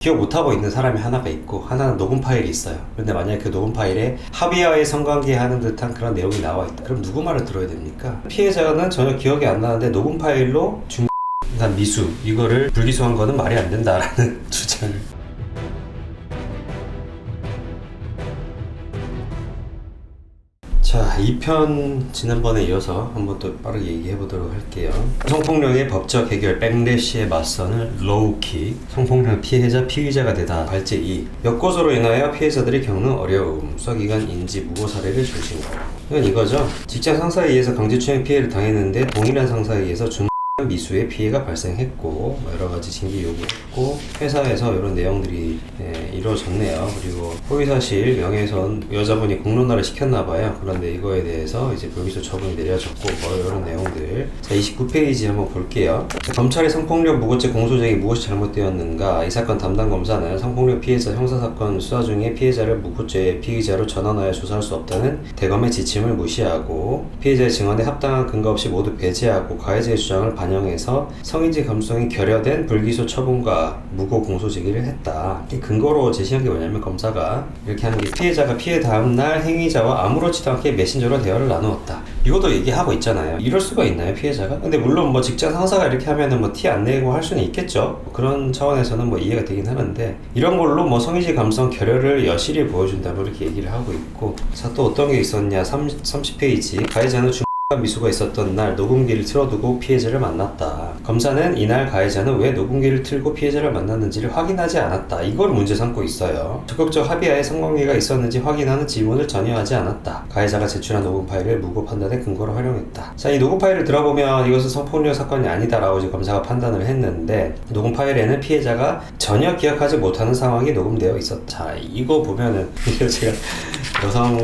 기억 못하고 있는 사람이 하나가 있고 하나는 녹음 파일이 있어요. 그런데 만약에 그 녹음 파일에 합의와의 성관계 하는 듯한 그런 내용이 나와 있다. 그럼 누구 말을 들어야 됩니까? 피해자는 전혀 기억이 안 나는데 녹음 파일로 중간 미수 이거를 불기소한 거는 말이 안 된다라는 주장을. 자, 2편 지난번에 이어서 한번 또 빠르게 얘기해 보도록 할게요. 성폭력의 법적 해결 백래시에 맞서는 로우킥. 성폭력 피해자 피의자가 되다 발제 2. 역고소로 인하여 피해자들이 겪는 어려움, 수사기관 인지 무고 사례를 중심으로. 이건 이거죠. 직장 상사에 의해서 강제추행 피해를 당했는데 동일한 상사에 의해서 미수의 피해가 발생했고 여러가지 징계 요구했고 회사에서 이런 내용들이 이루어졌네요. 그리고 허위사실 명예훼손 여자분이 공론화를 시켰나봐요. 그런데 이거에 대해서 이제 불기소 처분이 내려졌고 이런 내용들. 자, 29페이지 한번 볼게요. 검찰의 성폭력 무고죄 공소쟁이 무엇이 잘못되었는가. 이 사건 담당 검사는 성폭력 피해자 형사사건 수사 중에 피해자를 무고죄 피의자로 전환하여 조사할 수 없다는 대검의 지침을 무시하고 피해자의 증언에 합당한 근거 없이 모두 배제하고 가해자의 주장을 반영해서 성인지 감수성이 결여된 불기소 처분과 무고 공소제기를 했다. 이 근거로 제시한 게 뭐냐면 검사가 이렇게 한 게 피해자가 피해 다음날 행위자와 아무렇지도 않게 메신저로 대화를 나누었다. 이것도 얘기하고 있잖아요. 이럴 수가 있나요, 피해자가? 근데 물론 뭐 직장 상사가 이렇게 하면은 뭐 티 안 내고 할 수는 있겠죠. 그런 차원에서는 뭐 이해가 되긴 하는데 이런 걸로 뭐 성인지 감수성 결여를 여실히 보여준다 뭐 이렇게 얘기를 하고 있고. 자, 또 어떤 게 있었냐. 30페이지 가해자는 미수가 있었던 날 녹음기를 틀어두고 피해자를 만났다. 검사는 이날 가해자는 왜 녹음기를 틀고 피해자를 만났는지를 확인하지 않았다. 이걸 문제 삼고 있어요. 적극적 합의하에 성관계가 있었는지 확인하는 지문을 전혀 하지 않았다. 가해자가 제출한 녹음 파일을 무고 판단의 근거로 활용했다. 자, 이 녹음 파일을 들어보면 이것은 성폭력 사건이 아니다라고 이제 검사가 판단을 했는데 녹음 파일에는 피해자가 전혀 기억하지 못하는 상황이 녹음되어 있었다. 자, 이거 보면은 이거 제가 여성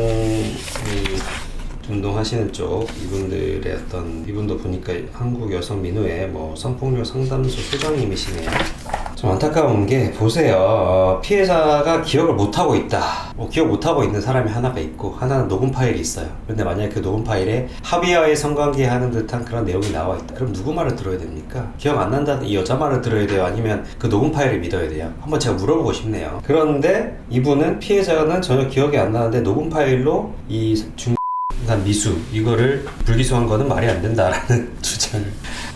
운동하시는 쪽 이분들의 이분도 보니까 한국여성민우회 뭐 성폭력 상담소 소장님이시네요. 좀 안타까운 게 보세요. 피해자가 기억을 못하고 있다. 기억 못하고 있는 사람이 하나가 있고 하나는 녹음 파일이 있어요. 그런데 만약에 그 녹음 파일에 합의와의 성관계 하는 듯한 그런 내용이 나와 있다. 그럼 누구 말을 들어야 됩니까? 기억 안 난다는 이 여자 말을 들어야 돼요? 아니면 그 녹음 파일을 믿어야 돼요? 한번 제가 물어보고 싶네요. 그런데 이분은 피해자는 전혀 기억이 안 나는데 녹음 파일로 미수 이거를 불기소한 거는 말이 안 된다라는 주장을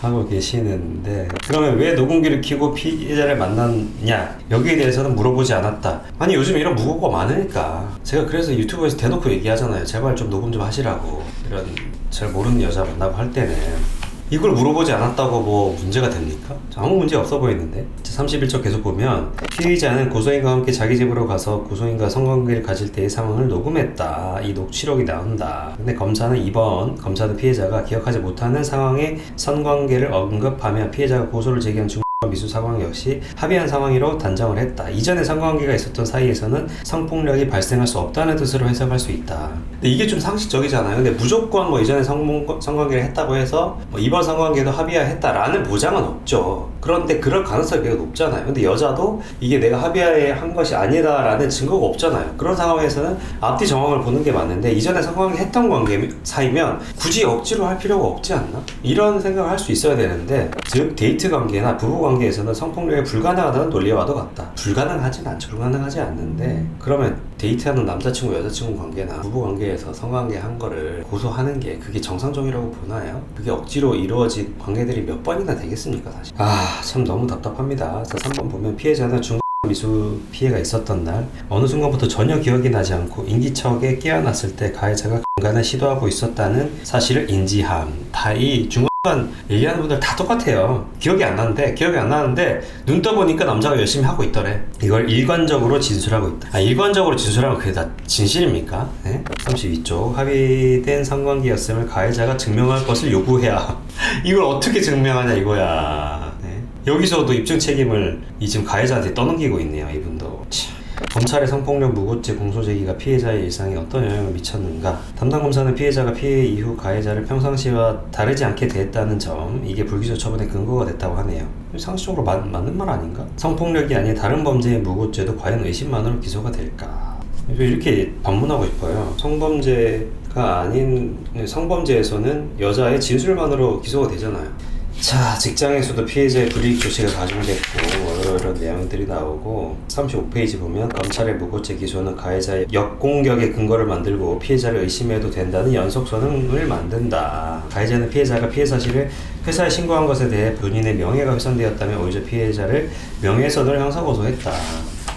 하고 계시는데 그러면 왜 녹음기를 켜고 피해자를 만났냐 여기에 대해서는 물어보지 않았다. 아니 요즘 이런 무고가 많으니까 제가 그래서 유튜브에서 대놓고 얘기하잖아요. 제발 좀 녹음 좀 하시라고. 이런 잘 모르는 여자 만나고 할 때는 이걸 물어보지 않았다고 뭐 문제가 됩니까? 아무 문제 없어 보이는데. 31쪽 계속 보면 피의자는 고소인과 함께 자기 집으로 가서 고소인과 성관계를 가질 때의 상황을 녹음했다. 이 녹취록이 나온다. 근데 검사는 검사는 피해자가 기억하지 못하는 상황의 성관계를 언급하며 피해자가 고소를 제기한 미수 상황 역시 합의한 상황으로 단정을 했다. 이전에 성관계가 있었던 사이에서는 성폭력이 발생할 수 없다는 뜻으로 해석할 수 있다. 근데 이게 좀 상식적이잖아요. 근데 무조건 뭐 이전에 성관계를 했다고 해서 뭐 이번 성관계도 합의했다라는 보장은 없죠. 그런데 그럴 가능성이 매우 높잖아요. 근데 여자도 이게 내가 합의하에 한 것이 아니다라는 증거가 없잖아요. 그런 상황에서는 앞뒤 정황을 보는 게 맞는데 이전에 성관계 했던 관계 사이면 굳이 억지로 할 필요가 없지 않나? 이런 생각을 할 수 있어야 되는데 즉 데이트 관계나 부부 관계에서는 성폭력이 불가능하다는 논리와도 같다. 불가능하진 않죠. 불가능하지 않는데 그러면 데이트하는 남자친구 여자친구 관계나 부부 관계에서 성관계 한 거를 고소하는 게 그게 정상적이라고 보나요? 그게 억지로 이루어진 관계들이 몇 번이나 되겠습니까 사실. 참 너무 답답합니다. 자, 3번 보면 피해자는 미수 피해가 있었던 날 어느 순간부터 전혀 기억이 나지 않고 인기척에 깨어났을 때 가해자가 강간을 시도하고 있었다는 사실을 인지함. 다 이 중간 얘기하는 분들 다 똑같아요. 기억이 안 나는데 눈 떠보니까 남자가 열심히 하고 있더래. 이걸 일관적으로 진술하고 있다. 일관적으로 진술하면 그게 다 진실입니까? 네? 32쪽 합의된 성관계였음을 가해자가 증명할 것을 요구해야 이걸 어떻게 증명하냐 이거야. 네? 여기서도 입증 책임을 지금 가해자한테 떠넘기고 있네요. 이분도. 검찰의 성폭력 무고죄 공소제기가 피해자의 일상에 어떤 영향을 미쳤는가. 담당 검사는 피해자가 피해 이후 가해자를 평상시와 다르지 않게 대했다는 점, 이게 불기소 처분의 근거가 됐다고 하네요. 상식적으로 맞는 말 아닌가? 성폭력이 아닌 다른 범죄의 무고죄도 과연 의심만으로 기소가 될까? 이렇게 반문하고 싶어요. 성범죄가 아닌 성범죄에서는 여자의 진술만으로 기소가 되잖아요. 자, 직장에서도 피해자의 불이익 조치가 가중됐고 여러 내용들이 나오고 35페이지 보면 검찰의 무고죄 기소는 가해자의 역공격의 근거를 만들고 피해자를 의심해도 된다는 연속선을 만든다. 가해자는 피해자가 피해 사실을 회사에 신고한 것에 대해 본인의 명예가 훼손되었다며 오히려 피해자를 명예훼손을 형사고소했다.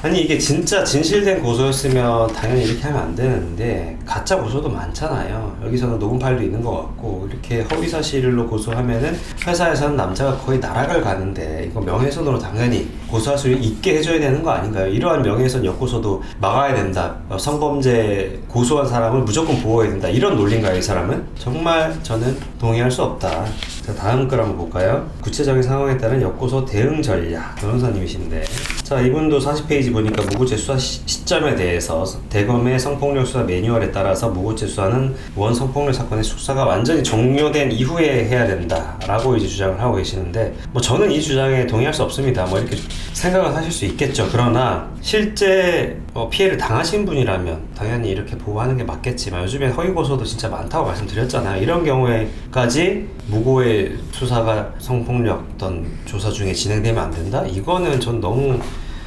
아니 이게 진짜 진실된 고소였으면 당연히 이렇게 하면 안 되는데 가짜 고소도 많잖아요. 여기서는 녹음 파일도 있는 것 같고 이렇게 허위사실로 고소하면은 회사에서는 남자가 거의 나락을 가는데 이거 명예훼손으로 당연히 고소할 수 있게 해줘야 되는 거 아닌가요? 이러한 명예훼손 역고소도 막아야 된다. 성범죄 고소한 사람을 무조건 보호해야 된다. 이런 논리인가요, 이 사람은? 정말 저는 동의할 수 없다. 자, 다음 걸 한번 볼까요? 구체적인 상황에 따른 역고소 대응 전략. 변호사님이신데 자, 이분도 40페이지 보니까 무고죄 수사 시점에 대해서 대검의 성폭력 수사 매뉴얼에 따라서 무고죄 수사는 원 성폭력 사건의 수사가 완전히 종료된 이후에 해야 된다라고 이제 주장을 하고 계시는데 뭐 저는 이 주장에 동의할 수 없습니다. 뭐 이렇게 생각을 하실 수 있겠죠. 그러나 실제 피해를 당하신 분이라면 당연히 이렇게 보호하는 게 맞겠지만 요즘에 허위 고소도 진짜 많다고 말씀드렸잖아요. 이런 경우에까지 무고의 수사가 성폭력 어떤 조사 중에 진행되면 안 된다? 이거는 전 너무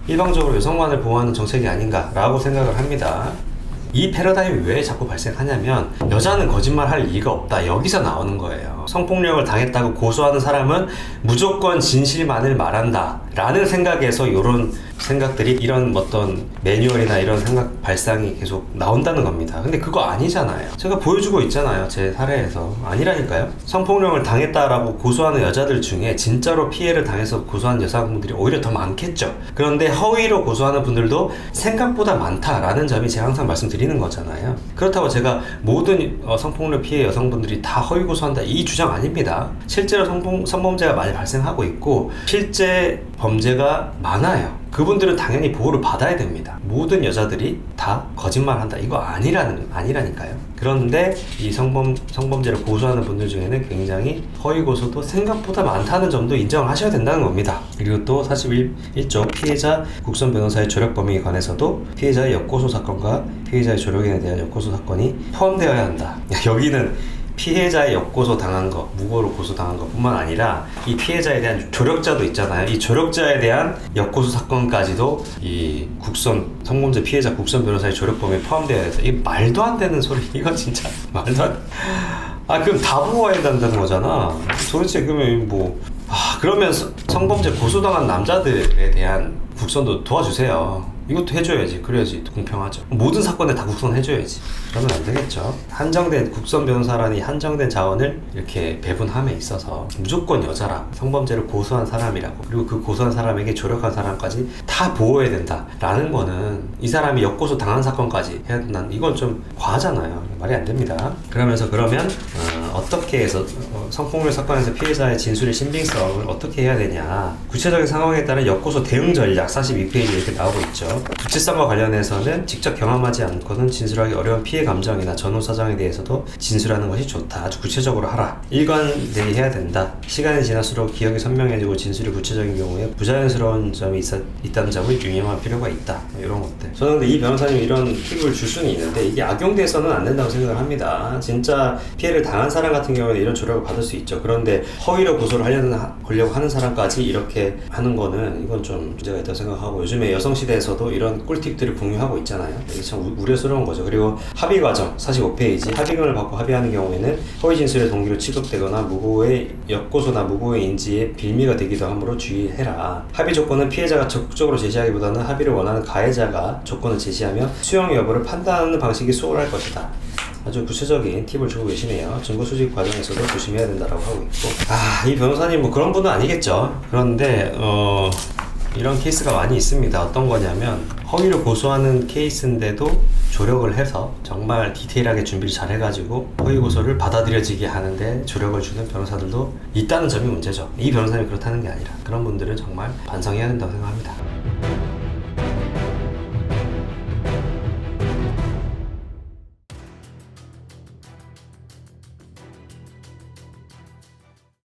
일방적으로 여성만을 보호하는 정책이 아닌가라고 생각을 합니다. 이 패러다임이 왜 자꾸 발생하냐면 여자는 거짓말할 리가 없다. 여기서 나오는 거예요. 성폭력을 당했다고 고소하는 사람은 무조건 진실만을 말한다 라는 생각에서 이런 생각들이 이런 어떤 매뉴얼이나 이런 생각 발상이 계속 나온다는 겁니다. 근데 그거 아니잖아요. 제가 보여주고 있잖아요. 제 사례에서. 아니라니까요. 성폭력을 당했다라고 고소하는 여자들 중에 진짜로 피해를 당해서 고소하는 여성분들이 오히려 더 많겠죠. 그런데 허위로 고소하는 분들도 생각보다 많다라는 점이 제가 항상 말씀드리는 거잖아요. 그렇다고 제가 모든 성폭력 피해 여성분들이 다 허위 고소한다 이 주장 아닙니다. 실제로 성범죄가 많이 발생하고 있고 실제 범죄가 많아요. 그분들은 당연히 보호를 받아야 됩니다. 모든 여자들이 다 거짓말한다 이거 아니라니까요. 그런데 이 성범죄를 고소하는 분들 중에는 굉장히 허위 고소도 생각보다 많다는 점도 인정을 하셔야 된다는 겁니다. 그리고 또 41조 피해자 국선 변호사의 조력 범위에 관해서도 피해자의 역고소 사건과 피해자의 조력인에 대한 역고소 사건이 포함되어야 한다. 여기는 피해자의 역고소 당한 거, 무고로 고소당한 것 뿐만 아니라 이 피해자에 대한 조력자도 있잖아요. 이 조력자에 대한 역고소 사건까지도 이 성범죄 피해자 국선 변호사의 조력 범위에 포함되어야 해서 이게 말도 안 되는 소리. 이거 진짜 말도 안 그럼 다 보호해야 된다는 거잖아. 도대체 그러면 그러면 성범죄 고소당한 남자들에 대한 국선도 도와주세요. 이것도 해줘야지. 그래야지 공평하죠. 모든 사건에 다 국선해줘야지. 그러면 안 되겠죠. 한정된 국선 변호사라니 한정된 자원을 이렇게 배분함에 있어서 무조건 여자라 성범죄를 고소한 사람이라고 그리고 그 고소한 사람에게 조력한 사람까지 다 보호해야 된다라는 거는 이 사람이 역고소 당한 사건까지 해야 된다는 이건 좀 과하잖아요. 말이 안 됩니다. 그러면 어떻게 해서 성폭력 사건에서 피해자의 진술의 신빙성을 어떻게 해야 되냐. 구체적인 상황에 따른 역고소 대응 전략 42페이지 이렇게 나오고 있죠. 구체성과 관련해서는 직접 경험하지 않고는 진술하기 어려운 피해 감정이나 전후 사정에 대해서도 진술하는 것이 좋다. 아주 구체적으로 하라. 일관되게 해야 된다. 시간이 지날수록 기억이 선명해지고 진술이 구체적인 경우에 부자연스러운 점이 있다는 점을 유념할 필요가 있다. 이런 것들. 저는 근데 이 변호사님이 이런 팁을 줄 수는 있는데 이게 악용돼서는 안 된다고 생각을 합니다. 진짜 피해를 당한 사람 같은 경우는 이런 조력을 받을 수 있죠. 그런데 허위로 고소를 하려고 하는 사람까지 이렇게 하는 거는 이건 좀 문제가 있다고 생각하고 요즘에 여성시대에서도 이런 꿀팁들을 공유하고 있잖아요. 이게 참 우려스러운 거죠. 그리고 합의 과정 45페이지 합의금을 받고 합의하는 경우에는 허위 진술의 동기로 취급되거나 무고의 역고소나 무고의 인지에 빌미가 되기도 하므로 주의해라. 합의 조건은 피해자가 적극적으로 제시하기보다는 합의를 원하는 가해자가 조건을 제시하며 수용 여부를 판단하는 방식이 수월할 것이다. 아주 구체적인 팁을 주고 계시네요. 증거 수집 과정에서도 조심해야 된다라고 하고 있고 이 변호사님 그런 분은 아니겠죠. 그런데 이런 케이스가 많이 있습니다. 어떤 거냐면 허위를 고소하는 케이스인데도 조력을 해서 정말 디테일하게 준비를 잘 해가지고 허위 고소를 받아들여지게 하는데 조력을 주는 변호사들도 있다는 점이 문제죠. 이 변호사님이 그렇다는 게 아니라 그런 분들은 정말 반성해야 된다고 생각합니다.